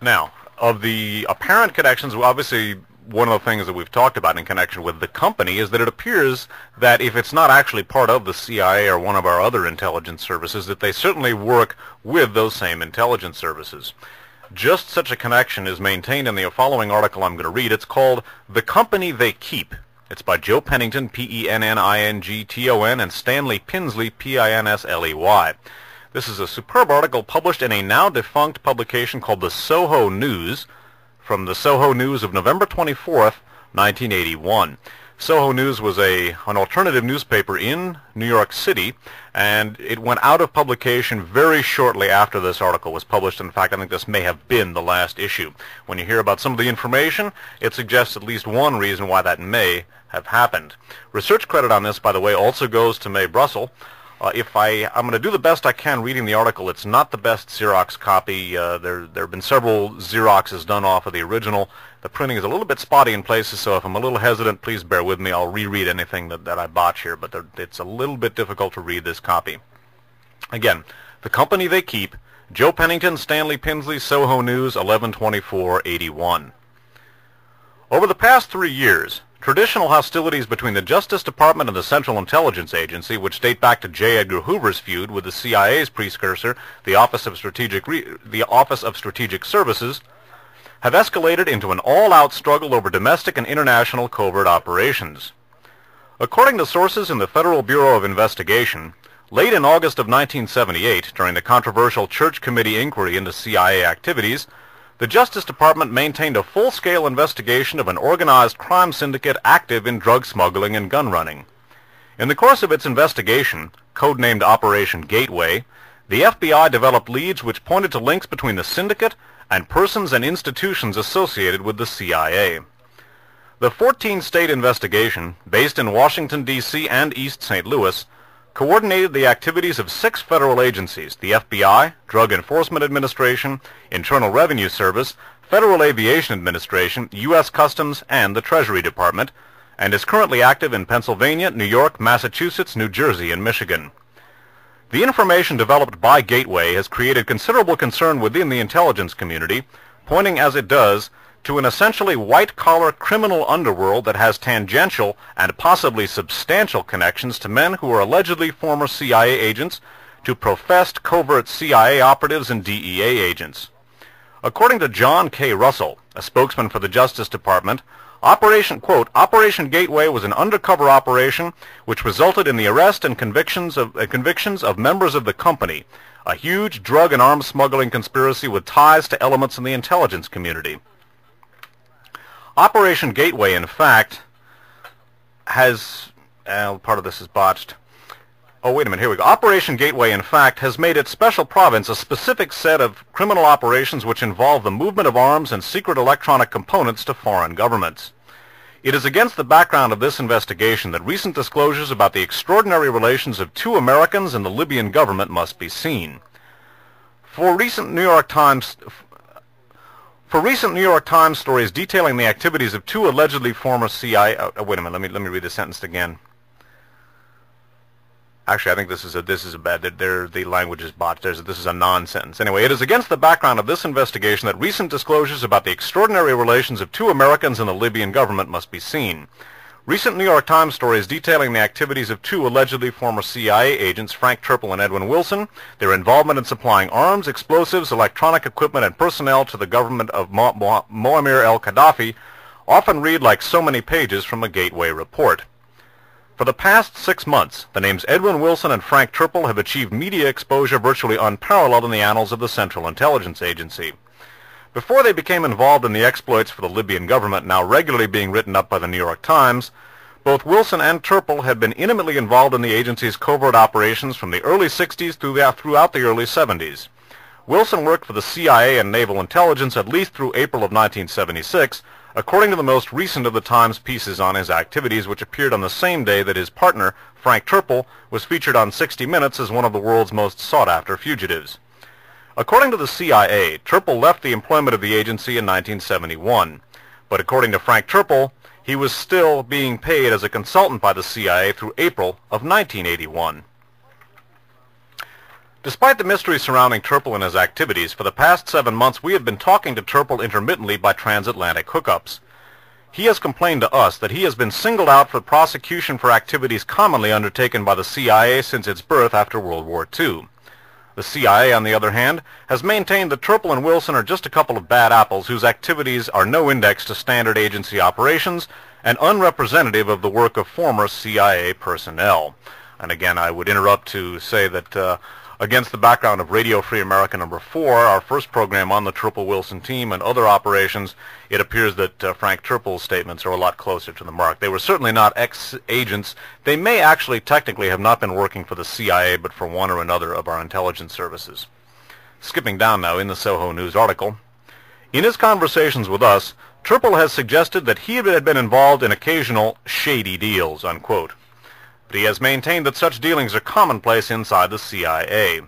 Now, of the apparent connections, well, obviously one of the things that we've talked about in connection with the company is that it appears that if it's not actually part of the CIA or one of our other intelligence services, that they certainly work with those same intelligence services. Just such a connection is maintained in the following article I'm going to read. It's called The Company They Keep. It's by Joe Pennington, Pennington, and Stanley Pinsley, Pinsley. This is a superb article published in a now-defunct publication called the Soho News, from the Soho News of November 24th, 1981. Soho News was an alternative newspaper in New York City, and it went out of publication very shortly after this article was published. In fact, I think this may have been the last issue. When you hear about some of the information, it suggests at least one reason why that may have happened. Research credit on this, by the way, also goes to May Brussel. I'm going to do the best I can reading the article. It's not the best Xerox copy. There have been several Xeroxes done off of the original. The printing is a little bit spotty in places, so if I'm a little hesitant, please bear with me. I'll reread anything that I botch here, but it's a little bit difficult to read this copy. Again, The Company They Keep, Joe Pennington, Stanley Pinsley, Soho News, 11/24/81. Over the past 3 years, traditional hostilities between the Justice Department and the Central Intelligence Agency, which date back to J. Edgar Hoover's feud with the CIA's precursor, the Office of Strategic Services, have escalated into an all-out struggle over domestic and international covert operations. According to sources in the Federal Bureau of Investigation, late in August of 1978, during the controversial Church Committee inquiry into CIA activities, the Justice Department maintained a full-scale investigation of an organized crime syndicate active in drug smuggling and gun running. In the course of its investigation, codenamed Operation Gateway, the FBI developed leads which pointed to links between the syndicate and persons and institutions associated with the CIA. The 14-state investigation, based in Washington, D.C. and East St. Louis, coordinated the activities of 6 federal agencies: the FBI, Drug Enforcement Administration, Internal Revenue Service, Federal Aviation Administration, U.S. Customs, and the Treasury Department, and is currently active in Pennsylvania, New York, Massachusetts, New Jersey, and Michigan. The information developed by Gateway has created considerable concern within the intelligence community, pointing as it does to an essentially white-collar criminal underworld that has tangential and possibly substantial connections to men who are allegedly former CIA agents, to professed covert CIA operatives and DEA agents. According to John K. Russell, a spokesman for the Justice Department, Operation Gateway was an undercover operation which resulted in the arrest and convictions of members of the company, a huge drug and arms smuggling conspiracy with ties to elements in the intelligence community. Operation Gateway, in fact, has... part of this is botched. Oh, wait a minute, here we go. Operation Gateway, in fact, has made its special province a specific set of criminal operations which involve the movement of arms and secret electronic components to foreign governments. It is against the background of this investigation that recent disclosures about the extraordinary relations of 2 Americans and the Libyan government must be seen. For recent New York Times stories detailing the activities of 2 allegedly former CIA... wait a minute, let me read this sentence again. Actually, I think this is a bad... the language is botched. This is a non-sentence. Anyway, it is against the background of this investigation that recent disclosures about the extraordinary relations of 2 Americans and the Libyan government must be seen. Recent New York Times stories detailing the activities of 2 allegedly former CIA agents, Frank Turple and Edwin Wilson, their involvement in supplying arms, explosives, electronic equipment, and personnel to the government of Muammar al-Gaddafi, often read like so many pages from a Gateway report. For the past 6 months, the names Edwin Wilson and Frank Turple have achieved media exposure virtually unparalleled in the annals of the Central Intelligence Agency. Before they became involved in the exploits for the Libyan government, now regularly being written up by the New York Times, both Wilson and Turple had been intimately involved in the agency's covert operations from the early 60s throughout the early 70s. Wilson worked for the CIA and Naval Intelligence at least through April of 1976, according to the most recent of the Times pieces on his activities, which appeared on the same day that his partner, Frank Turple, was featured on 60 Minutes as one of the world's most sought-after fugitives. According to the CIA, Turple left the employment of the agency in 1971, but according to Frank Turple, he was still being paid as a consultant by the CIA through April of 1981. Despite the mystery surrounding Turple and his activities, for the past 7 months we have been talking to Turple intermittently by transatlantic hookups. He has complained to us that he has been singled out for prosecution for activities commonly undertaken by the CIA since its birth after World War II. The CIA, on the other hand, has maintained that Turple and Wilson are just a couple of bad apples whose activities are no index to standard agency operations and unrepresentative of the work of former CIA personnel. And again, I would interrupt to say that against the background of Radio Free America number 4, our first program on the Turple Wilson team and other operations, it appears that Frank Turple's statements are a lot closer to the mark. They were certainly not ex-agents. They may actually technically have not been working for the CIA, but for one or another of our intelligence services. Skipping down now in the Soho News article. In his conversations with us, Turple has suggested that he had been involved in occasional shady deals, unquote. But he has maintained that such dealings are commonplace inside the CIA.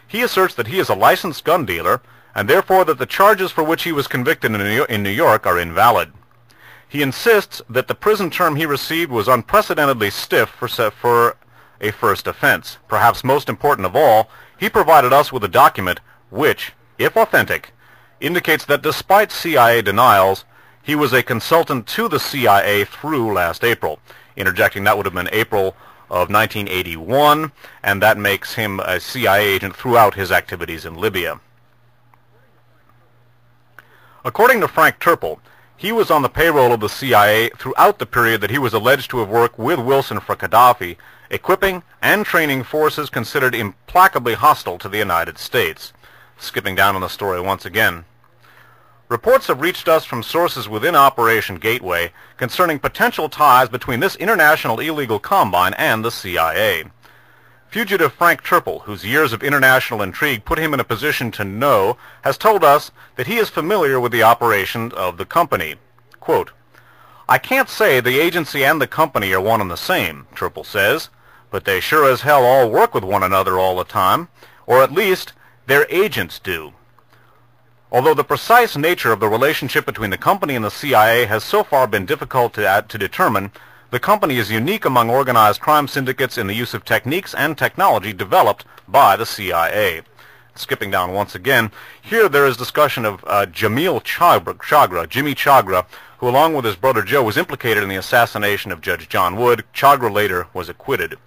He asserts that he is a licensed gun dealer, and therefore that the charges for which he was convicted in New York are invalid. He insists that the prison term he received was unprecedentedly stiff for a first offense. Perhaps most important of all, he provided us with a document which, if authentic, indicates that despite CIA denials, he was a consultant to the CIA through last April. Interjecting, that would have been April of 1981, and that makes him a CIA agent throughout his activities in Libya. According to Frank Turple, he was on the payroll of the CIA throughout the period that he was alleged to have worked with Wilson for Gaddafi, equipping and training forces considered implacably hostile to the United States. Skipping down on the story once again. Reports have reached us from sources within Operation Gateway concerning potential ties between this international illegal combine and the CIA. Fugitive Frank Turple, whose years of international intrigue put him in a position to know, has told us that he is familiar with the operations of the company. Quote, "I can't say the agency and the company are one and the same," Turple says, "but they sure as hell all work with one another all the time, or at least their agents do." Although the precise nature of the relationship between the company and the CIA has so far been difficult to determine, the company is unique among organized crime syndicates in the use of techniques and technology developed by the CIA. Skipping down once again, here there is discussion of Jimmy Chagra, who along with his brother Joe was implicated in the assassination of Judge John Wood. Chagra later was acquitted.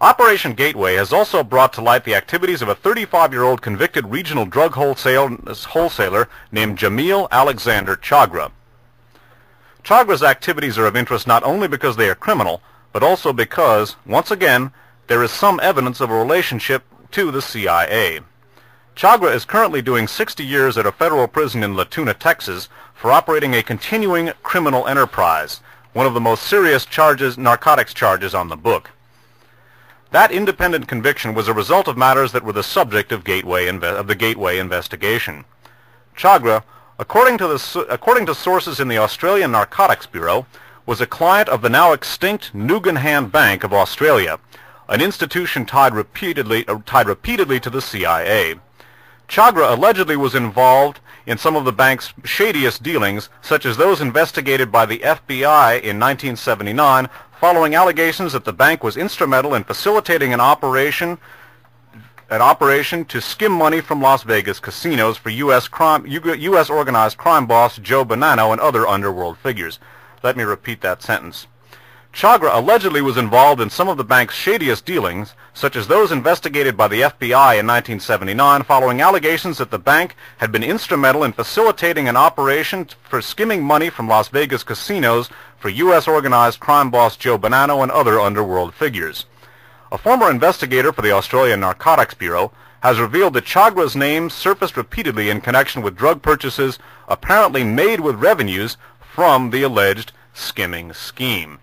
Operation Gateway has also brought to light the activities of a 35-year-old convicted regional drug wholesaler named Jamil Alexander Chagra. Chagra's activities are of interest not only because they are criminal, but also because, once again, there is some evidence of a relationship to the CIA. Chagra is currently doing 60 years at a federal prison in La Tuna, Texas, for operating a continuing criminal enterprise, one of the most serious narcotics charges on the book. That independent conviction was a result of matters that were the subject of the Gateway investigation. Chagra, according to sources in the Australian Narcotics Bureau, was a client of the now extinct Nugan Bank of Australia, an institution tied repeatedly to the CIA. Chagra allegedly was involved in some of the bank's shadiest dealings, such as those investigated by the FBI in 1979, following allegations that the bank was instrumental in facilitating an operation to skim money from Las Vegas casinos for U.S. organized crime boss Joe Bonanno and other underworld figures. Let me repeat that sentence. Chagra allegedly was involved in some of the bank's shadiest dealings, such as those investigated by the FBI in 1979, following allegations that the bank had been instrumental in facilitating an operation for skimming money from Las Vegas casinos for U.S. organized crime boss Joe Bonanno and other underworld figures. A former investigator for the Australian Narcotics Bureau has revealed that Chagra's name surfaced repeatedly in connection with drug purchases apparently made with revenues from the alleged skimming scheme.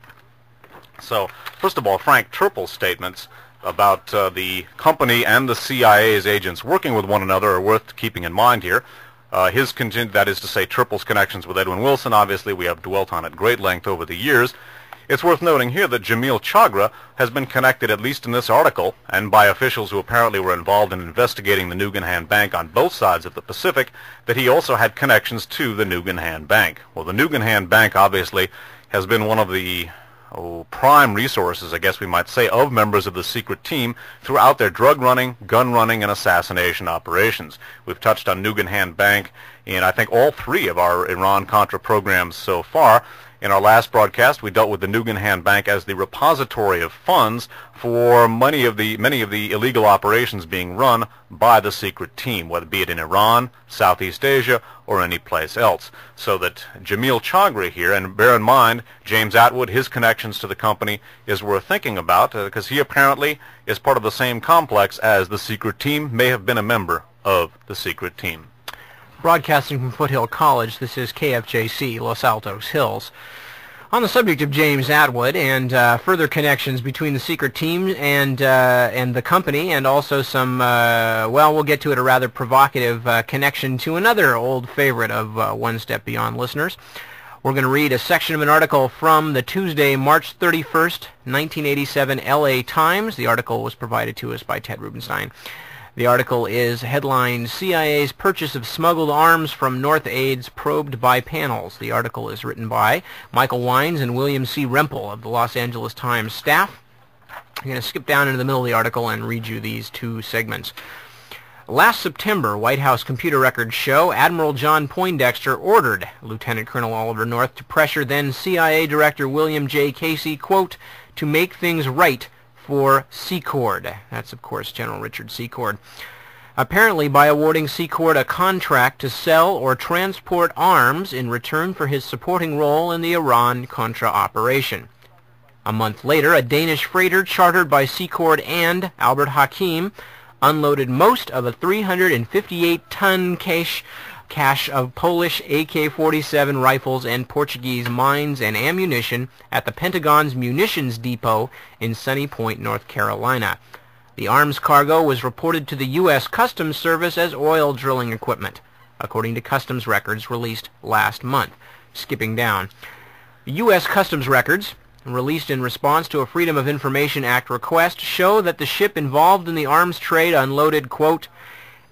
So, first of all, Frank Turple's statements about the company and the CIA's agents working with one another are worth keeping in mind here. That is to say, Turple's connections with Edwin Wilson, obviously we have dwelt on at great length over the years. It's worth noting here that Jamil Chagra has been connected, at least in this article, and by officials who apparently were involved in investigating the Nugan Bank on both sides of the Pacific, that he also had connections to the Nugan Bank. Well, the Nugan Bank obviously has been one of the prime resources, I guess we might say, of members of the secret team throughout their drug running, gun running, and assassination operations. We've touched on Nugan Bank in, I think, all three of our Iran-Contra programs so far. In our last broadcast, we dealt with the Nugan Bank as the repository of funds for many of the illegal operations being run by the secret team, whether be it in Iran, Southeast Asia, or any place else. So that Jamil Chaudhry here, and bear in mind, James Atwood, his connections to the company is worth thinking about, because he apparently is part of the same complex as the secret team, may have been a member of the secret team. Broadcasting from Foothill College, this is KFJC, Los Altos Hills. On the subject of James Atwood and further connections between the secret team and the company, and also some, well, we'll get to it, a rather provocative connection to another old favorite of One Step Beyond listeners. We're going to read a section of an article from the Tuesday, March 31st, 1987 LA Times. The article was provided to us by Ted Rubenstein. The article is headlined, CIA's Purchase of Smuggled Arms from North Aids Probed by Panels. The article is written by Michael Wines and William C. Rempel of the Los Angeles Times staff. I'm going to skip down into the middle of the article and read you these two segments. Last September, White House computer records show Admiral John Poindexter ordered Lieutenant Colonel Oliver North to pressure then CIA Director William J. Casey, quote, to make things right for Secord. That's, of course, General Richard Secord. Apparently by awarding Secord a contract to sell or transport arms in return for his supporting role in the Iran-Contra operation. A month later, a Danish freighter chartered by Secord and Albert Hakim unloaded most of a 358-ton cache of Polish AK-47 rifles and Portuguese mines and ammunition at the Pentagon's munitions depot in Sunny Point, North Carolina. The arms cargo was reported to the U.S. Customs Service as oil drilling equipment, according to Customs records released last month. Skipping down. U.S. Customs records, released in response to a Freedom of Information Act request, show that the ship involved in the arms trade unloaded, quote,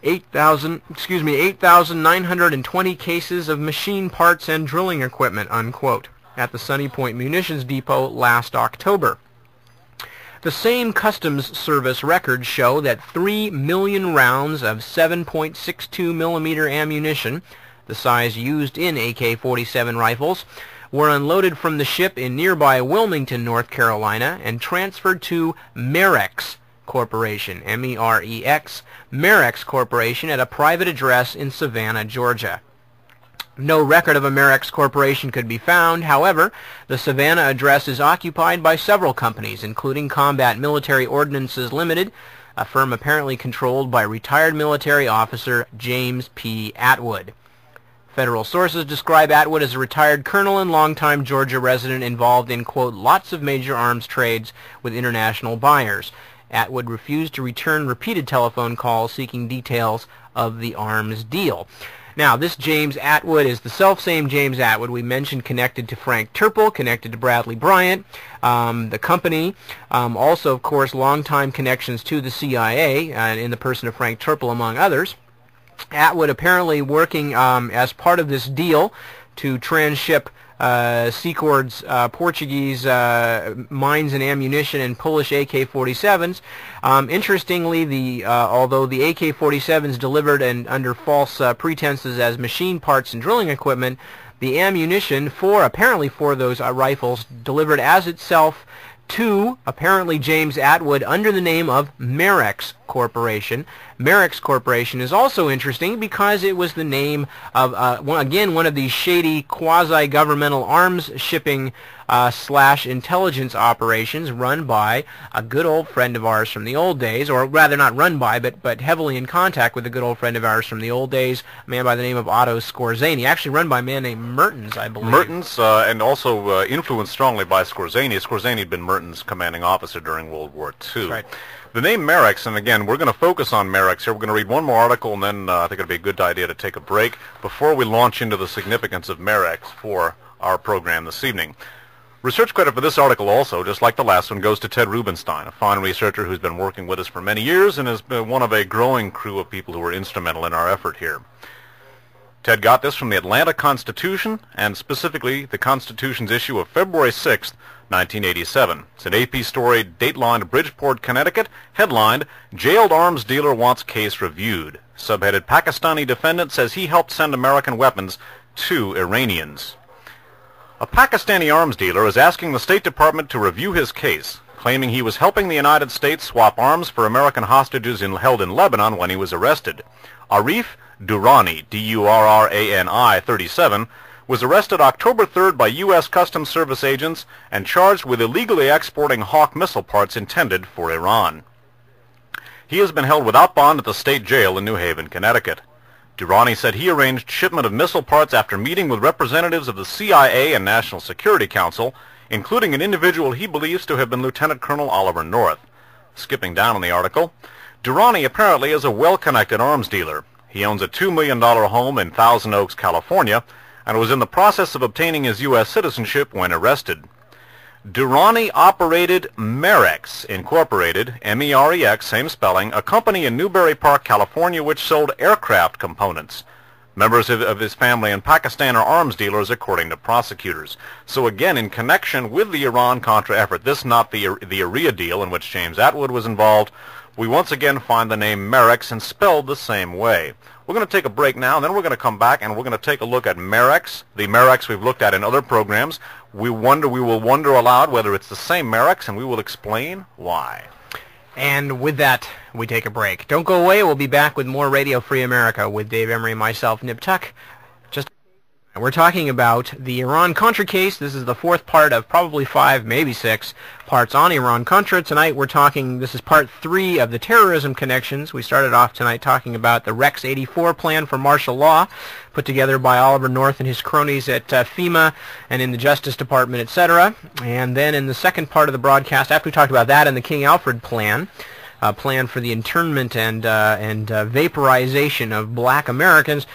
8,920 cases of machine parts and drilling equipment, unquote, at the Sunny Point Munitions Depot last October. The same Customs Service records show that 3 million rounds of 7.62 millimeter ammunition, the size used in AK-47 rifles, were unloaded from the ship in nearby Wilmington, North Carolina, and transferred to Merex Corporation, M-E-R-E-X, Merex Corporation, at a private address in Savannah, Georgia. No record of a Merex Corporation could be found. However, the Savannah address is occupied by several companies, including Combat Military Ordnances Limited, a firm apparently controlled by retired military officer James P. Atwood. Federal sources describe Atwood as a retired colonel and longtime Georgia resident involved in, quote, lots of major arms trades with international buyers. Atwood refused to return repeated telephone calls seeking details of the arms deal. Now, this James Atwood is the self-same James Atwood we mentioned, connected to Frank Turple, connected to Bradley Bryant, the company, also, of course, longtime connections to the CIA, in the person of Frank Turple, among others. Atwood apparently working as part of this deal to transship Secord's Portuguese mines and ammunition and Polish AK-47s. Interestingly, although the AK-47s delivered and under false pretenses as machine parts and drilling equipment, the ammunition apparently for those rifles delivered as itself to, apparently, James Atwood under the name of Merex Corporation. Merex Corporation is also interesting because it was the name of, again, one of these shady quasi-governmental arms shipping slash intelligence operations run by a good old friend of ours from the old days, or rather not run by, but heavily in contact with a good old friend of ours from the old days, a man by the name of Otto Skorzeny, actually run by a man named Mertens, I believe. Mertens, and also influenced strongly by Skorzeny. Skorzeny had been Mertens' commanding officer during World War II. That's right. The name Merex, and again, we're going to focus on Merex here. We're going to read one more article, and then I think it would be a good idea to take a break before we launch into the significance of Merex for our program this evening. Research credit for this article also, just like the last one, goes to Ted Rubenstein, a fine researcher who's been working with us for many years and has been one of a growing crew of people who were instrumental in our effort here. Ted got this from the Atlanta Constitution, and specifically the Constitution's issue of February 6, 1987. It's an AP story, datelined Bridgeport, Connecticut, headlined, Jailed Arms Dealer Wants Case Reviewed. Subheaded, Pakistani Defendant Says He Helped Send American Weapons to Iranians. A Pakistani arms dealer is asking the State Department to review his case, claiming he was helping the United States swap arms for American hostages held in Lebanon when he was arrested. Arif Durrani, D-U-R-R-A-N-I, 37, was arrested October 3rd by U.S. Customs Service agents and charged with illegally exporting Hawk missile parts intended for Iran. He has been held without bond at the state jail in New Haven, Connecticut. Durrani said he arranged shipment of missile parts after meeting with representatives of the CIA and National Security Council, including an individual he believes to have been Lieutenant Colonel Oliver North. Skipping down in the article, Durrani apparently is a well-connected arms dealer. He owns a $2 million home in Thousand Oaks, California, and was in the process of obtaining his U.S. citizenship when arrested. Durrani operated Merex, Incorporated, M-E-R-E-X, same spelling, a company in Newbury Park, California, which sold aircraft components. Members of his family in Pakistan are arms dealers, according to prosecutors. So again, in connection with the Iran-Contra effort, this not the Area deal in which James Atwood was involved, we once again find the name Merex and spelled the same way. We're going to take a break now, and then we're going to come back and we're going to take a look at Merex, the Merex we've looked at in other programs. We will wonder aloud whether it's the same Merex, and we will explain why. And with that, we take a break. Don't go away. We'll be back with more Radio Free America with Dave Emory and myself, Nip Tuck. We're talking about the Iran-Contra case. This is the fourth part of probably 5, maybe 6 parts on Iran-Contra. Tonight we're talking, this is part 3 of the terrorism connections. We started off tonight talking about the Rex 84 plan for martial law, put together by Oliver North and his cronies at FEMA and in the Justice Department, etc. And then in the second part of the broadcast, after we talked about that and the King Alfred plan, a plan for the internment and vaporization of black Americans,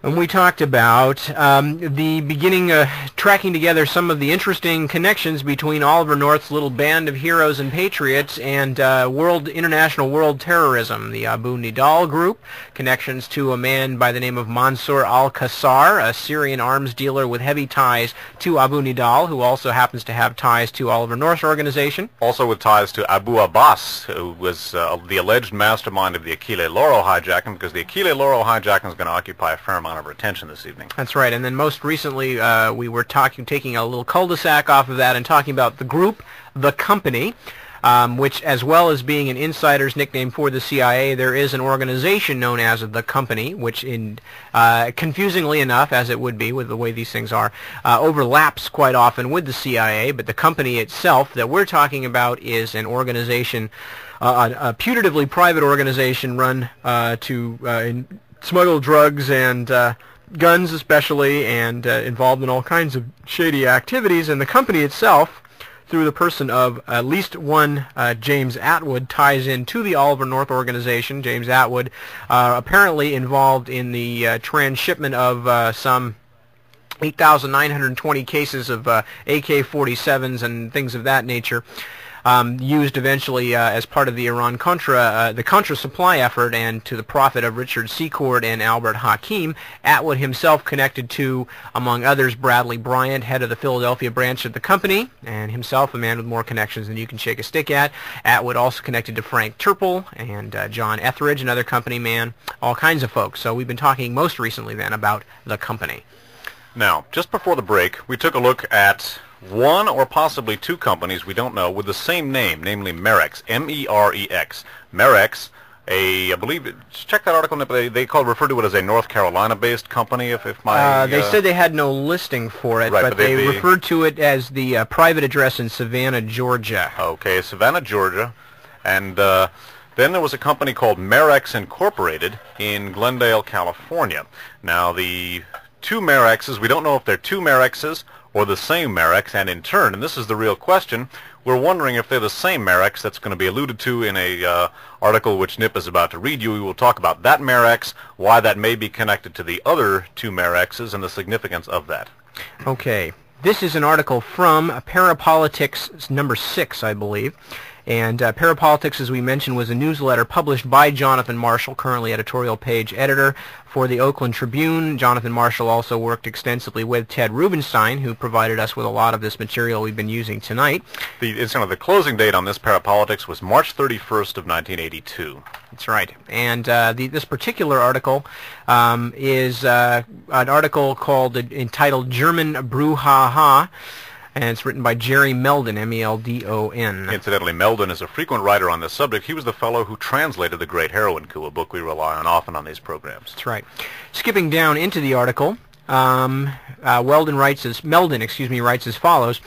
and we talked about the beginning, tracking together some of the interesting connections between Oliver North's little band of heroes and patriots and international world terrorism, the Abu Nidal group, connections to a man by the name of Mansour al-Qassar, a Syrian arms dealer with heavy ties to Abu Nidal, who also happens to have ties to Oliver North's organization. Also with ties to Abu Abbas, who was the alleged mastermind of the Achille Lauro hijacking, because the Achille Lauro hijacking is going to occupy a fair amount of our attention this evening. That's right. And then most recently we were taking a little cul-de-sac off of that and talking about the group, the company, which, as well as being an insider's nickname for the CIA, there is an organization known as the company, which, confusingly enough, as it would be with the way these things are, overlaps quite often with the CIA. But the company itself that we're talking about is an organization, a putatively private organization run to smuggle drugs and guns especially, and involved in all kinds of shady activities. And the company itself, through the person of at least one James Atwood, ties into the Oliver North organization. James Atwood apparently involved in the transshipment of some 8,920 cases of AK-47s and things of that nature, used eventually as part of the Iran-Contra, the Contra supply effort, and to the profit of Richard Secord and Albert Hakim. Atwood himself connected to, among others, Bradley Bryant, head of the Philadelphia branch of the company, and himself a man with more connections than you can shake a stick at. Atwood also connected to Frank Turple and John Etheridge, another company man, all kinds of folks. So we've been talking most recently then about the company. Now, just before the break, we took a look at one or possibly two companies, we don't know, with the same name, namely Merex, M-E-R-E-X. Merex, I believe, check that article, they refer to it as a North Carolina-based company, if my... they said they had no listing for it, right, but they referred to it as the private address in Savannah, Georgia. Okay, Savannah, Georgia. And then there was a company called Merex Incorporated in Glendale, California. Now, the two Merexes, we don't know if they're two Merexes or the same Merex, and in turn, and this is the real question, we're wondering if they're the same Merex that's going to be alluded to in a article which Nip is about to read you. We will talk about that Merex, why that may be connected to the other two Merexes, and the significance of that. Okay. This is an article from Parapolitics number 6, I believe, And Parapolitics, as we mentioned, was a newsletter published by Jonathan Marshall, currently editorial page editor for the Oakland Tribune. Jonathan Marshall also worked extensively with Ted Rubenstein, who provided us with a lot of this material we've been using tonight. The closing date on this Parapolitics was March 31st of 1982. That's right. And this particular article is an article entitled German Brouhaha, and it's written by Jerry Meldon, M-E-L-D-O-N. Incidentally, Meldon is a frequent writer on this subject. He was the fellow who translated The Great Heroin Coup, a book we rely on often on these programs. That's right. Skipping down into the article, Meldon writes as follows.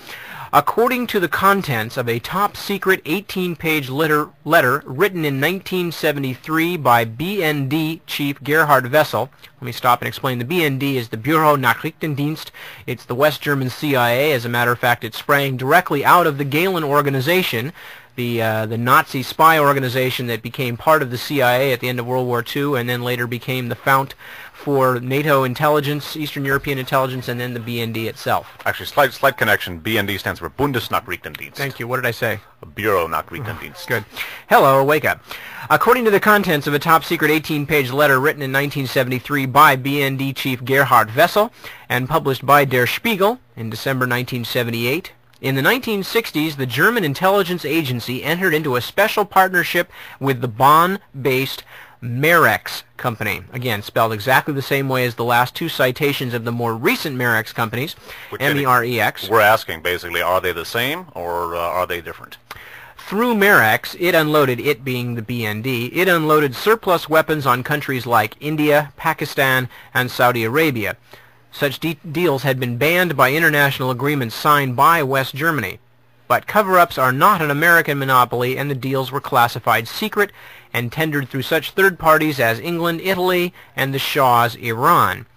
According to the contents of a top-secret 18-page letter written in 1973 by BND Chief Gerhard Wessel. Let me stop and explain. The BND is the Bureau Nachrichtendienst. It's the West German CIA. As a matter of fact, it sprang directly out of the Gehlen organization, the Nazi spy organization that became part of the CIA at the end of World War II and then later became the fount for NATO intelligence, Eastern European intelligence, and then the BND itself. Actually, slight connection. BND stands for Bundesnachrichtendienst. Thank you. What did I say? Bureau Nachrichtendienst. Good. Hello, wake up. According to the contents of a top-secret 18-page letter written in 1973 by BND Chief Gerhard Wessel and published by Der Spiegel in December 1978, in the 1960s, the German intelligence agency entered into a special partnership with the Bonn-based Merex company. Again, spelled exactly the same way as the last two citations of the more recent Merex companies, M-E-R-E-X. We're asking, basically, are they the same or are they different? Through Merex, it being the BND, it unloaded surplus weapons on countries like India, Pakistan, and Saudi Arabia. Such deals had been banned by international agreements signed by West Germany. But cover-ups are not an American monopoly, and the deals were classified secret and tendered through such third parties as England, Italy, and the Shah's Iran.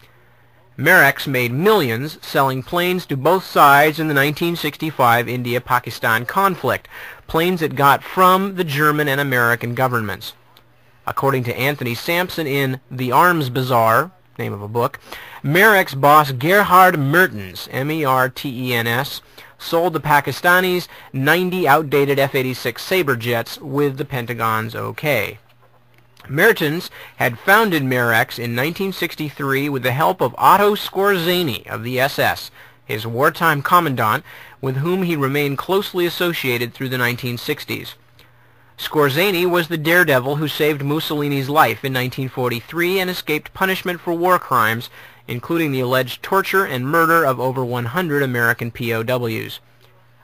Merex made millions selling planes to both sides in the 1965 India-Pakistan conflict, planes it got from the German and American governments. According to Anthony Sampson in The Arms Bazaar, name of a book, Merex boss Gerhard Mertens, M-E-R-T-E-N-S, sold the Pakistanis 90 outdated F-86 Sabre jets with the Pentagon's okay. Mertens had founded Merex in 1963 with the help of Otto Skorzeny of the SS, his wartime commandant, with whom he remained closely associated through the 1960s. Skorzeny was the daredevil who saved Mussolini's life in 1943 and escaped punishment for war crimes, including the alleged torture and murder of over 100 American POWs.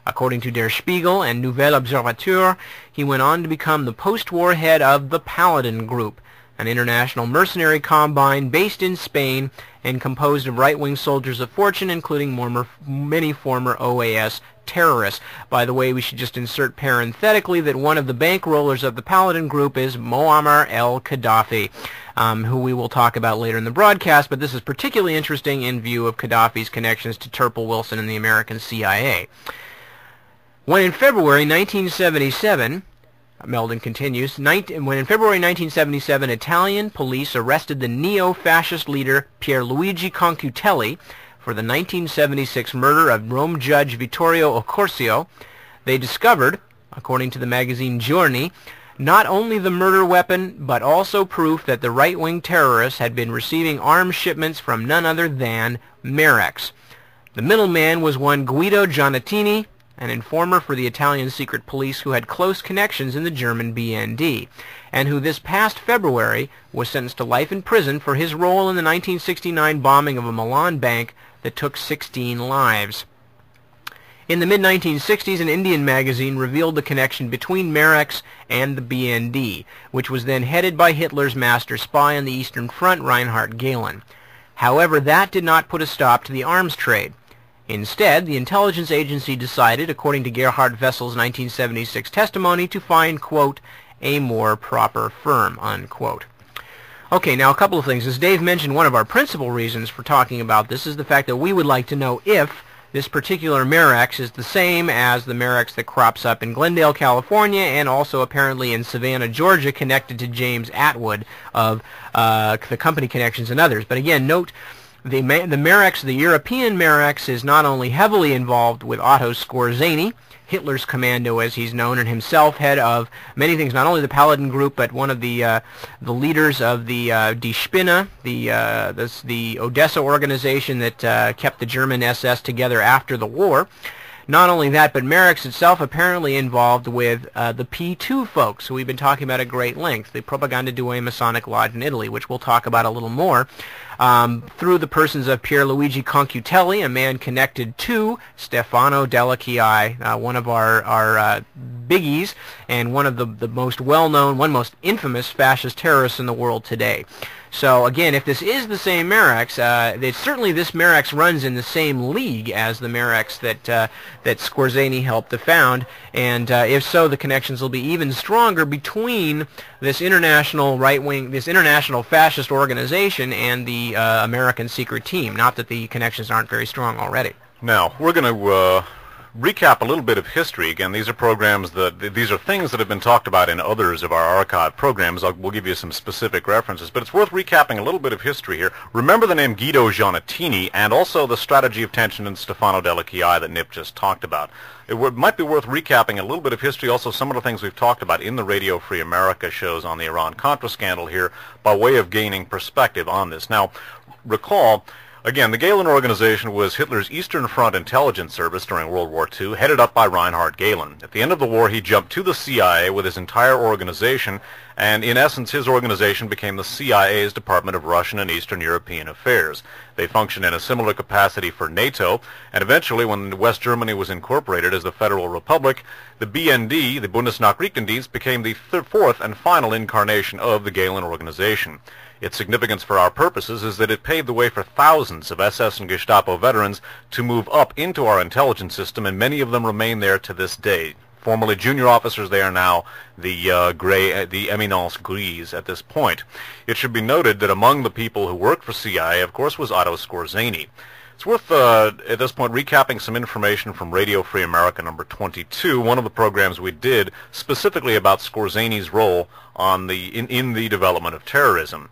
According to Der Spiegel and Nouvel Observateur, he went on to become the post-war head of the Paladin Group, an international mercenary combine based in Spain and composed of right-wing soldiers of fortune, including many former OAS terrorists. By the way, we should just insert parenthetically that one of the bankrollers of the Paladin Group is Muammar el-Gaddafi, who we will talk about later in the broadcast, but this is particularly interesting in view of Gaddafi's connections to Turple Wilson and the American CIA. When in February 1977, Meldon continues, when in February 1977 Italian police arrested the neo-fascist leader Pierluigi Concutelli for the 1976 murder of Rome judge Vittorio Occorsio, they discovered, according to the magazine Giorni, not only the murder weapon, but also proof that the right-wing terrorists had been receiving arms shipments from none other than Merex. The middleman was one Guido Giannettini, an informer for the Italian secret police who had close connections in the German BND, and who this past February was sentenced to life in prison for his role in the 1969 bombing of a Milan bank that took 16 lives. In the mid-1960s, an Indian magazine revealed the connection between Merex and the BND, which was then headed by Hitler's master spy on the Eastern Front, Reinhard Gehlen. However, that did not put a stop to the arms trade. Instead, the intelligence agency decided, according to Gerhard Wessel's 1976 testimony, to find, quote, a more proper firm, unquote. Okay, now a couple of things. As Dave mentioned, one of our principal reasons for talking about this is the fact that we would like to know if this particular Merex is the same as the Merex that crops up in Glendale, California, and also apparently in Savannah, Georgia, connected to James Atwood of the Company Connections and others. But again, note the Merex, the European Merex, is not only heavily involved with Otto Skorzeny, Hitler's commando, as he's known, and himself head of many things, not only the Paladin group, but one of the leaders of the Die Spinne, the Odessa organization that kept the German SS together after the war. Not only that, but Merrick's itself apparently involved with the P2 folks, who we've been talking about at great length, the Propaganda Due Masonic Lodge in Italy, which we'll talk about a little more, through the persons of Pierluigi Concutelli, a man connected to Stefano Della Chiai, one of our biggies, and one of the most well-known, most infamous fascist terrorists in the world today. So again, if this is the same Merrick's, certainly this Merrick's runs in the same league as the Merrick's that Scorzani helped to found, and if so, the connections will be even stronger between this international right-wing, this international fascist organization and the American secret team. Not that the connections aren't very strong already. Now, we're going to recap a little bit of history. Again, these are programs these are things that have been talked about in others of our archive programs. We'll give you some specific references, but it's worth recapping a little bit of history here. Remember the name Guido Giannettini and also the strategy of tension in Stefano Della Chiai that Nip just talked about. It might be worth recapping a little bit of history, also some of the things we've talked about in the Radio Free America shows on the Iran-Contra scandal here, by way of gaining perspective on this. Now, recall, again, the Gehlen organization was Hitler's Eastern Front intelligence service during World War II, headed up by Reinhard Gehlen. At the end of the war, he jumped to the CIA with his entire organization, and in essence, his organization became the CIA's Department of Russian and Eastern European Affairs. They functioned in a similar capacity for NATO, and eventually, when West Germany was incorporated as the Federal Republic, the BND, the Bundesnachrichtendienst, became the fourth and final incarnation of the Gehlen organization. Its significance for our purposes is that it paved the way for thousands of SS and Gestapo veterans to move up into our intelligence system, and many of them remain there to this day. Formerly junior officers, they are now the Eminence Grise at this point. It should be noted that among the people who worked for CIA, of course, was Otto Scorzani. It's worth, at this point, recapping some information from Radio Free America number 22, one of the programs we did specifically about Scorzani's role on in the development of terrorism.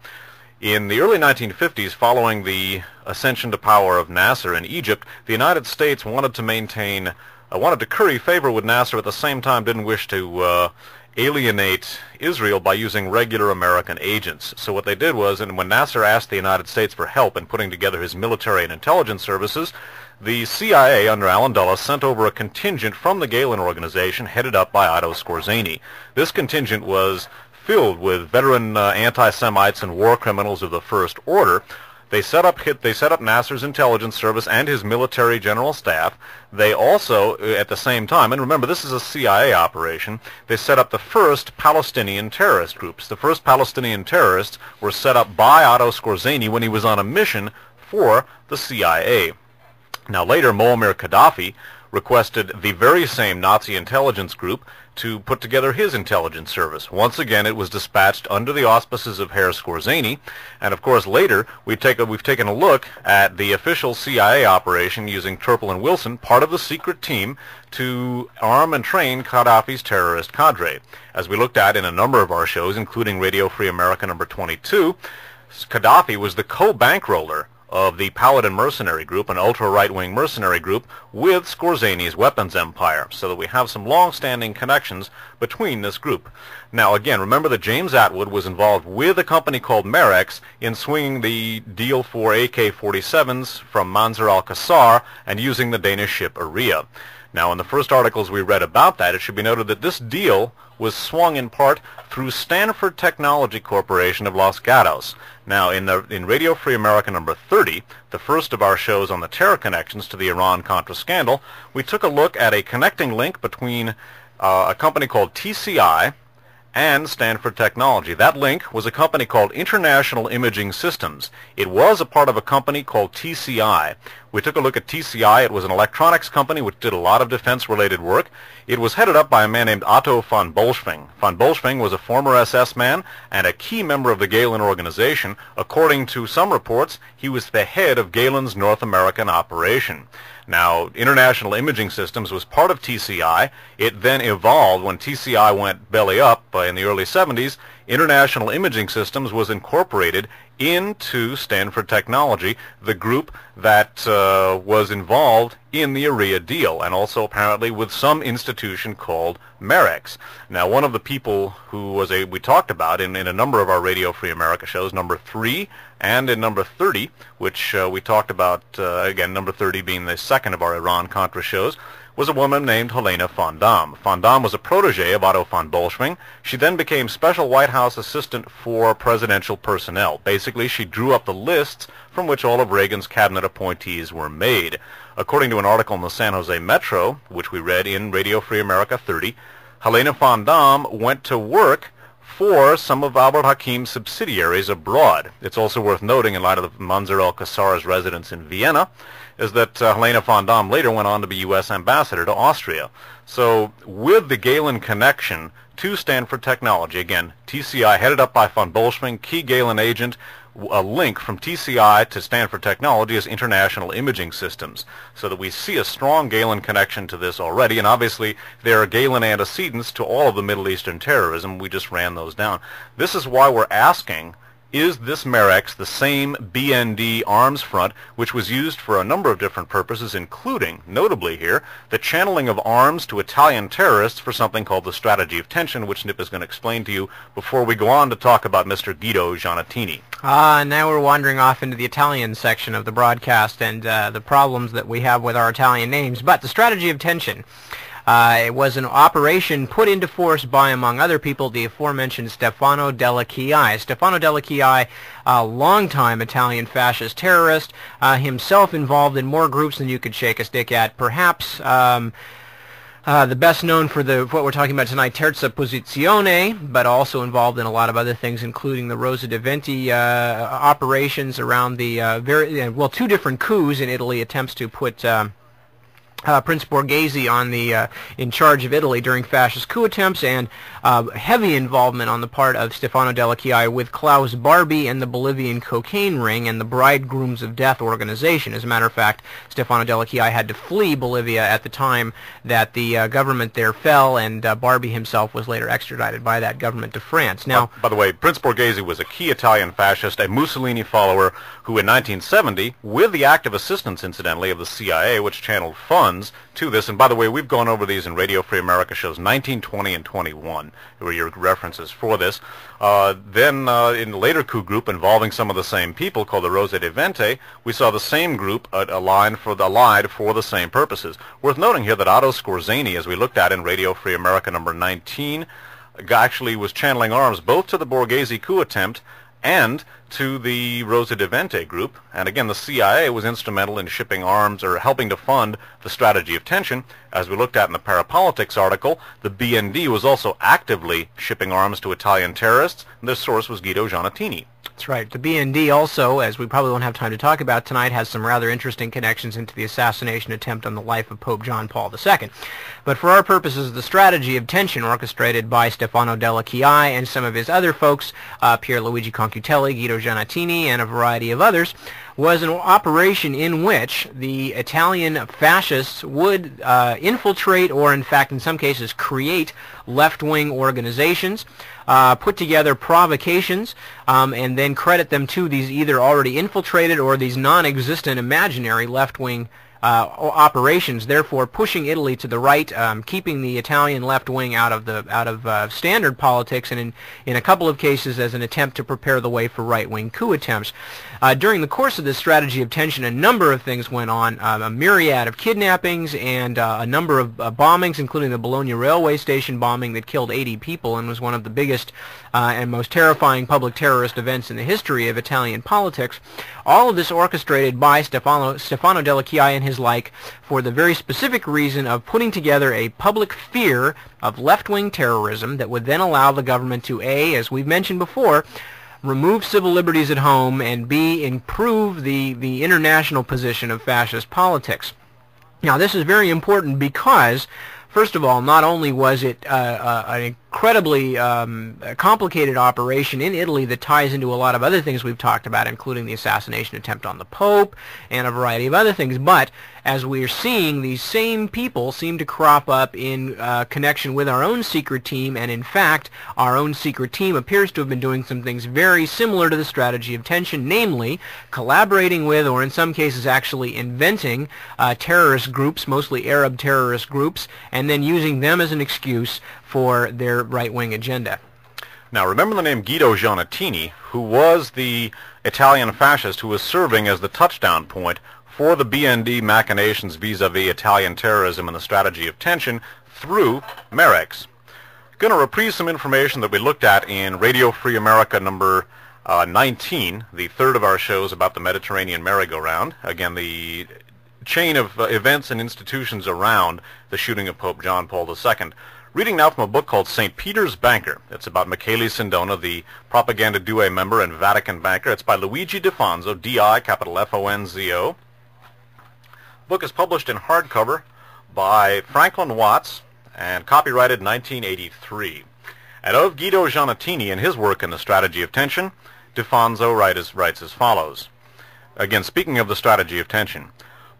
In the early 1950s, following the ascension to power of Nasser in Egypt, the United States wanted to curry favor with Nasser, at the same time didn't wish to alienate Israel by using regular American agents. So what they did was, and when Nasser asked the United States for help in putting together his military and intelligence services, the CIA under Allen Dulles sent over a contingent from the Gehlen organization headed up by Otto Scorzani. This contingent was filled with veteran anti-Semites and war criminals of the First Order. They set up Nasser's intelligence service and his military general staff. They also, at the same time, and remember this is a CIA operation, they set up the first Palestinian terrorist groups. The first Palestinian terrorists were set up by Otto Scorzani when he was on a mission for the CIA. Now later, Muammar Gaddafi requested the very same Nazi intelligence group to put together his intelligence service. Once again, it was dispatched under the auspices of Herr Scorzani, and of course later we've taken a look at the official CIA operation using Turple and Wilson, part of the secret team, to arm and train Gaddafi's terrorist cadre. As we looked at in a number of our shows, including Radio Free America number 22, Gaddafi was the co-bankroller of the Paladin mercenary group, an ultra-right-wing mercenary group, with Scorzani's weapons empire, so that we have some long-standing connections between this group. Now again, remember that James Atwood was involved with a company called Merex in swinging the deal for AK-47s from Manzar al-Qassar and using the Danish ship Aria. Now in the first articles we read about that, it should be noted that this deal was swung in part through Stanford Technology Corporation of Los Gatos. Now, in Radio Free America number 30, the first of our shows on the terror connections to the Iran-Contra scandal, we took a look at a connecting link between a company called TCI and Stanford Technology. That link was a company called International Imaging Systems. It was a part of a company called TCI. We took a look at TCI. It was an electronics company which did a lot of defense-related work. It was headed up by a man named Otto von Bolschwing. Von Bolschwing was a former SS man and a key member of the Gehlen organization. According to some reports, he was the head of Gehlen's North American operation. Now, International Imaging Systems was part of TCI. It then evolved when TCI went belly up in the early 70s. International Imaging Systems was incorporated into Stanford Technology, the group that was involved in the Urea deal, and also apparently with some institution called Merex. Now, one of the people who we talked about in a number of our Radio Free America shows, number 3 and in number 30, which we talked about, again, number 30 being the second of our Iran-Contra shows, was a woman named Helena von Damme. Von Damme was a protege of Otto von Bolschwing. She then became special White House assistant for presidential personnel. Basically, she drew up the lists from which all of Reagan's cabinet appointees were made. According to an article in the San Jose Metro, which we read in Radio Free America 30, Helena von Damme went to work for some of Albert Hakim's subsidiaries abroad. It's also worth noting, in light of Manzur al-Qassar's residence in Vienna, is that Helena von Damme later went on to be U.S. ambassador to Austria. So with the Gehlen connection to Stanford Technology, again, TCI headed up by von Bolschwing, key Gehlen agent, a link from TCI to Stanford Technology is International Imaging Systems, so that we see a strong Gehlen connection to this already, and obviously there are Gehlen antecedents to all of the Middle Eastern terrorism. We just ran those down. This is why we're asking, is this Merex the same BND arms front which was used for a number of different purposes, including, notably here, the channeling of arms to Italian terrorists for something called the strategy of tension, which Nip is going to explain to you before we go on to talk about Mr. Guido Giannattini. Now we're wandering off into the Italian section of the broadcast and the problems that we have with our Italian names. But the strategy of tension. It was an operation put into force by, among other people, the aforementioned Stefano della Chiai. Stefano della Chiai, a longtime Italian fascist terrorist, himself involved in more groups than you could shake a stick at. Perhaps the best known for what we're talking about tonight, Terza Posizione, but also involved in a lot of other things, including the Rosa de Venti operations around the two different coups in Italy, attempts to put Prince Borghese on in charge of Italy during fascist coup attempts, and heavy involvement on the part of Stefano della Chiai with Klaus Barbie and the Bolivian cocaine ring and the Bridegrooms of Death organization. As a matter of fact, Stefano della Chiai had to flee Bolivia at the time that the government there fell, and Barbie himself was later extradited by that government to France. Now, by the way, Prince Borghese was a key Italian fascist, a Mussolini follower, who in 1970, with the active assistance, incidentally, of the CIA, which channeled funds to this, and by the way, we've gone over these in Radio Free America shows 19, 20, and 21, were your references for this. Then in the later coup group involving some of the same people called the Rosa de Venti, we saw the same group allied for the same purposes. Worth noting here that Otto Skorzeny, as we looked at in Radio Free America number 19, actually was channeling arms both to the Borghese coup attempt and to the Rosa de Venti group, and again the CIA was instrumental in shipping arms or helping to fund the strategy of tension. As we looked at in the Parapolitics article, the BND was also actively shipping arms to Italian terrorists, and their source was Guido Giannattini. That's right. The BND also, as we probably won't have time to talk about tonight, has some rather interesting connections into the assassination attempt on the life of Pope John Paul II. But for our purposes, the strategy of tension orchestrated by Stefano della Chiai and some of his other folks, Pierluigi Concutelli, Guido Giannattini, and a variety of others, was an operation in which the Italian fascists would infiltrate, or in fact in some cases create, left-wing organizations, put together provocations, and then credit them to these either already infiltrated or these non-existent imaginary left-wing operations, therefore pushing Italy to the right, keeping the Italian left wing out of standard politics, and in a couple of cases as an attempt to prepare the way for right-wing coup attempts. During the course of this strategy of tension, a number of things went on, a myriad of kidnappings and a number of bombings, including the Bologna railway station bombing that killed 80 people and was one of the biggest and most terrifying public terrorist events in the history of Italian politics. All of this orchestrated by Stefano della Chiai and his like for the very specific reason of putting together a public fear of left-wing terrorism that would then allow the government to, A, as we've mentioned before, remove civil liberties at home, and B, improve the international position of fascist politics. Now, this is very important because, first of all, not only was it an incredibly complicated operation in Italy that ties into a lot of other things we've talked about, including the assassination attempt on the Pope and a variety of other things. But as we're seeing, these same people seem to crop up in connection with our own secret team, and in fact, our own secret team appears to have been doing some things very similar to the strategy of tension, namely collaborating with, or in some cases actually inventing, terrorist groups, mostly Arab terrorist groups, and then using them as an excuse for their right-wing agenda. Now, remember the name Guido Giannettini, who was the Italian fascist who was serving as the touchdown point for the BND machinations vis-a-vis Italian terrorism and the strategy of tension through Merex. Going to reprise some information that we looked at in Radio Free America number 19, the third of our shows about the Mediterranean merry-go-round. Again, the chain of events and institutions around the shooting of Pope John Paul II. Reading now from a book called St. Peter's Banker. It's about Michele Sindona, the Propaganda Due member and Vatican banker. It's by Luigi Defonzo, D-I, capital F-O-N-Z-O. The book is published in hardcover by Franklin Watts and copyrighted 1983. And of Guido Giannettini and his work in the strategy of tension, Defonzo writes as follows. Again, speaking of the strategy of tension.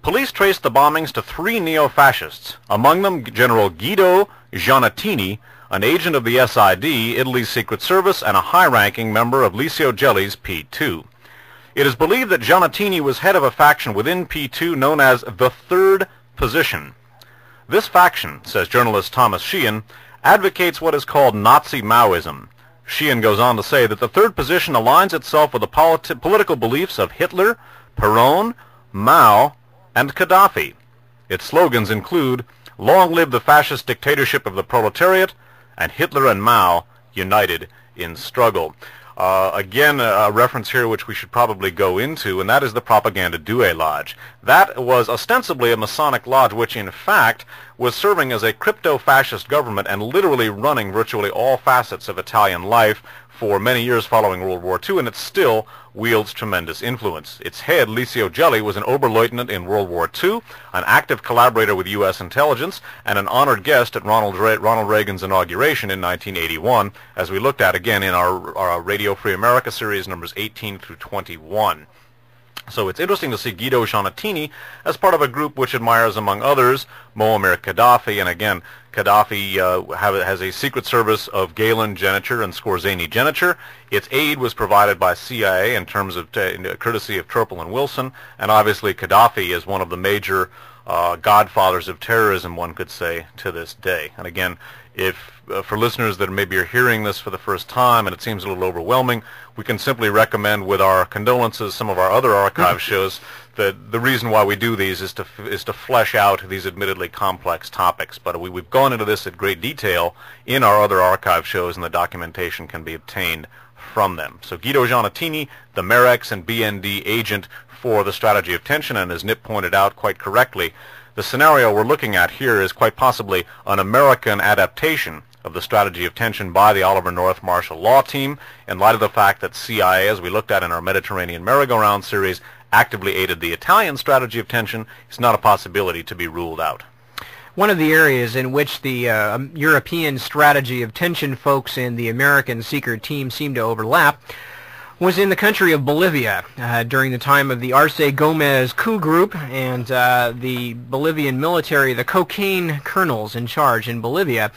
Police traced the bombings to 3 neo-fascists, among them General Guido Giannettini, an agent of the SID, Italy's Secret Service, and a high-ranking member of Licio Gelli's P2. It is believed that Giannettini was head of a faction within P2 known as the Third Position. This faction, says journalist Thomas Sheehan, advocates what is called Nazi Maoism. Sheehan goes on to say that the Third Position aligns itself with the political beliefs of Hitler, Perón, Mao, and Gaddafi. Its slogans include, "Long live the fascist dictatorship of the proletariat," and "Hitler and Mao united in struggle." Again, a reference here which we should probably go into, and that is the Propaganda Due Lodge. That was ostensibly a Masonic lodge which in fact was serving as a crypto-fascist government and literally running virtually all facets of Italian life for many years following World War II, and it still wields tremendous influence. Its head, Licio Gelli, was an Oberleutnant in World War II, an active collaborator with U.S. intelligence, and an honored guest at Ronald Reagan's inauguration in 1981, as we looked at again in our Radio Free America series numbers 18 through 21. So it's interesting to see Guido Giannettini as part of a group which admires, among others, Muammar Gaddafi, and again, Gaddafi has a secret service of Gehlen geniture and Skorzeny geniture. Its aid was provided by CIA in terms of courtesy of Turple and Wilson, and obviously Gaddafi is one of the major godfathers of terrorism, one could say, to this day. And again, if for listeners that maybe are hearing this for the first time and it seems a little overwhelming, we can simply recommend, with our condolences, some of our other archive shows. That the reason why we do these is to flesh out these admittedly complex topics. But we've gone into this at great detail in our other archive shows, and the documentation can be obtained from them. So Guido Giannettini, the Merex and BND agent for the strategy of tension, and as Nip pointed out quite correctly, the scenario we're looking at here is quite possibly an American adaptation of the strategy of tension by the Oliver North martial law team, in light of the fact that CIA, as we looked at in our Mediterranean merry-go-round series, actively aided the Italian strategy of tension. It's not a possibility to be ruled out. One of the areas in which the European strategy of tension folks and the American secret team seem to overlap was in the country of Bolivia during the time of the Arce Gomez coup group and the Bolivian military, the cocaine colonels in charge in Bolivia.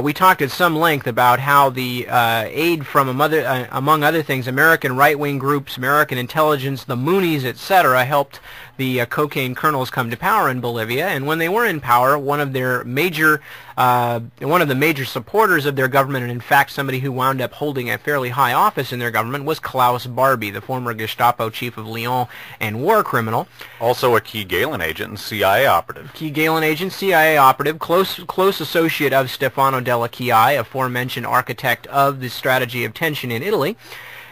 We talked at some length about how the aid from, among other things, American right-wing groups, American intelligence, the Moonies, etc., helped the cocaine colonels come to power in Bolivia. And when they were in power, one of the major supporters of their government, and in fact somebody who wound up holding a fairly high office in their government, was Klaus Barbie, the former Gestapo chief of Lyon and war criminal. Also a key Gehlen agent and CIA operative. Key Gehlen agent, CIA operative, close associate of Stefano Della Chiai, aforementioned architect of the strategy of tension in Italy.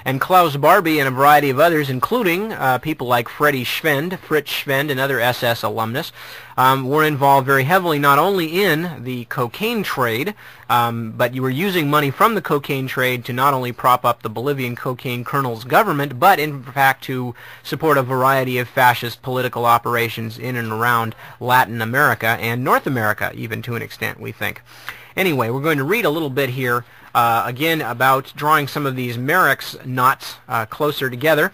And Klaus Barbie and a variety of others, including people like Fritz Schwend, and other SS alumnus, were involved very heavily not only in the cocaine trade, but you were using money from the cocaine trade to not only prop up the Bolivian cocaine colonel's government, but in fact to support a variety of fascist political operations in and around Latin America and North America, even to an extent, we think. Anyway, we're going to read a little bit here, again, about drawing some of these Marek's knots closer together.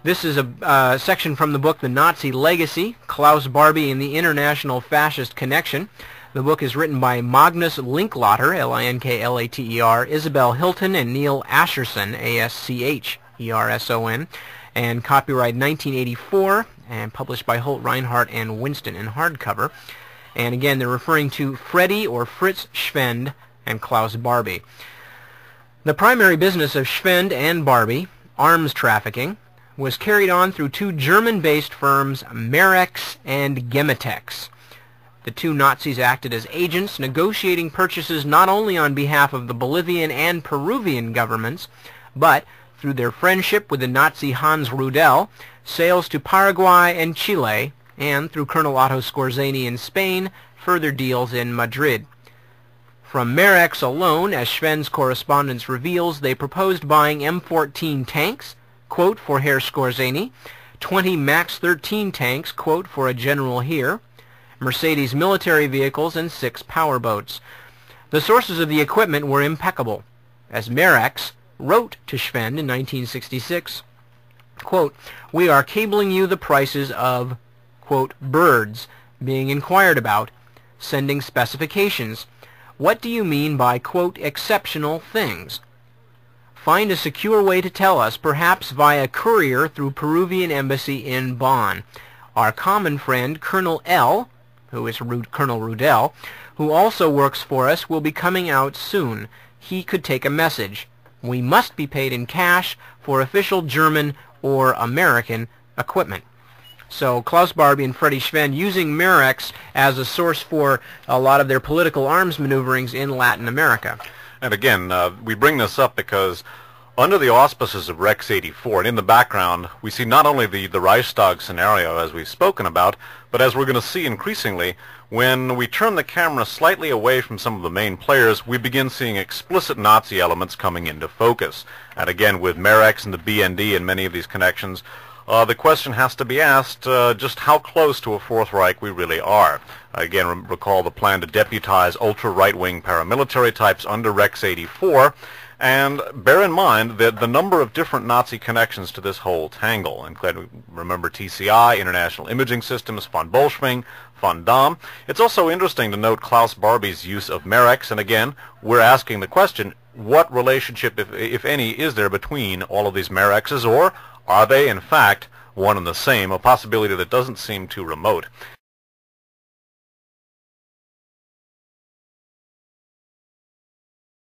This is a section from the book The Nazi Legacy, Klaus Barbie and the International Fascist Connection. The book is written by Magnus Linklater, L-I-N-K-L-A-T-E-R, Isabel Hilton, and Neil Ascherson, A-S-C-H-E-R-S-O-N, and copyright 1984, and published by Holt Reinhardt and Winston in hardcover. And again, they're referring to Freddy or Fritz Schwend and Klaus Barbie. The primary business of Schwend and Barbie, arms trafficking, was carried on through two German-based firms, Merex and Gemitex. The two Nazis acted as agents, negotiating purchases not only on behalf of the Bolivian and Peruvian governments, but, through their friendship with the Nazi Hans Rudel, sales to Paraguay and Chile, and through Colonel Otto Skorzeny in Spain, further deals in Madrid. From Merex alone, as Schwend's correspondence reveals, they proposed buying M14 tanks, quote, for Herr Skorzeny, 20 MAX 13 tanks, quote, for a general here, Mercedes military vehicles, and 6 powerboats. The sources of the equipment were impeccable, as Merex wrote to Schwend in 1966, quote, we are cabling you the prices of, quote, birds being inquired about, sending specifications. What do you mean by, quote, exceptional things? Find a secure way to tell us, perhaps via courier through Peruvian embassy in Bonn. Our common friend, Colonel L., who is Colonel Rudel, who also works for us, will be coming out soon. He could take a message. We must be paid in cash for official German or American equipment. So Klaus Barbie and Freddy Schwend using Merex as a source for a lot of their political arms maneuverings in Latin America. And again, we bring this up because under the auspices of Rex 84, and in the background, we see not only the Reichstag scenario as we've spoken about, but as we're going to see increasingly, when we turn the camera slightly away from some of the main players, we begin seeing explicit Nazi elements coming into focus. And again, with Merex and the BND and many of these connections, the question has to be asked just how close to a Fourth Reich we really are. Again, recall the plan to deputize ultra-right-wing paramilitary types under Rex 84, and bear in mind that the number of different Nazi connections to this whole tangle, including, remember, TCI, International Imaging Systems, von Bolschwing, von Damme. It's also interesting to note Klaus Barbie's use of Merex, and again, we're asking the question, what relationship, if any, is there between all of these Merexes, or are they, in fact, one and the same, a possibility that doesn't seem too remote.